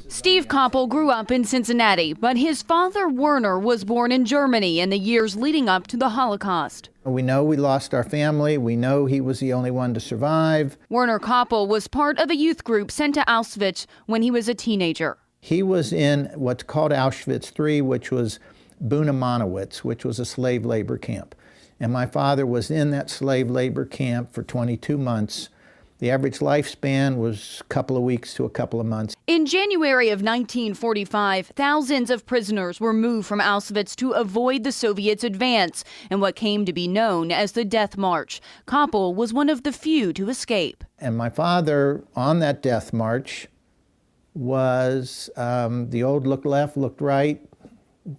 Steve Koppel grew up in Cincinnati, but his father, Werner, was born in Germany in the years leading up to the Holocaust. We know we lost our family. We know he was the only one to survive. Werner Koppel was part of a youth group sent to Auschwitz when he was a teenager. He was in what's called Auschwitz III, which was Buna-Monowitz, which was a slave labor camp. And my father was in that slave labor camp for 22 months. The average lifespan was a couple of weeks to a couple of months. In January of 1945, thousands of prisoners were moved from Auschwitz to avoid the Soviets' advance in what came to be known as the Death March. Koppel was one of the few to escape. And my father, on that death march, was the old look left, looked right,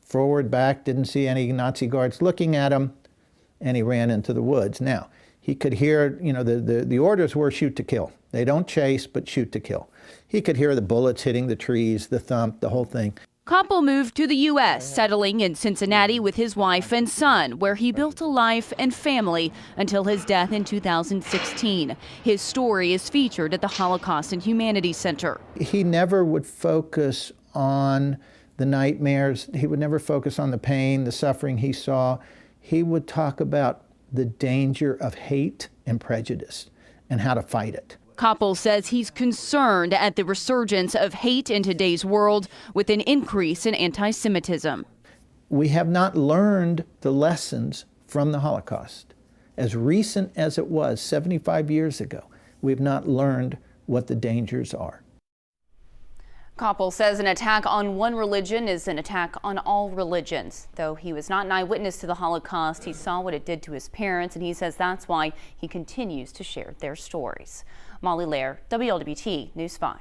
forward, back, didn't see any Nazi guards looking at him, and he ran into the woods. Now, he could hear, you know, the orders were shoot to kill. They don't chase, but shoot to kill. He could hear the bullets hitting the trees, the thump, the whole thing. Koppel moved to the U.S., settling in Cincinnati with his wife and son, where he built a life and family until his death in 2016. His story is featured at the Holocaust and Humanities Center. He never would focus on the nightmares. He would never focus on the pain, the suffering he saw. He would talk about the danger of hate and prejudice and how to fight it. Koppel says he's concerned at the resurgence of hate in today's world with an increase in anti-Semitism. We have not learned the lessons from the Holocaust. As recent as it was 75 years ago, we have not learned what the dangers are. Koppel says an attack on one religion is an attack on all religions. Though he was not an eyewitness to the Holocaust, he saw what it did to his parents, and he says that's why he continues to share their stories. Molly Lair, WLWT News 5.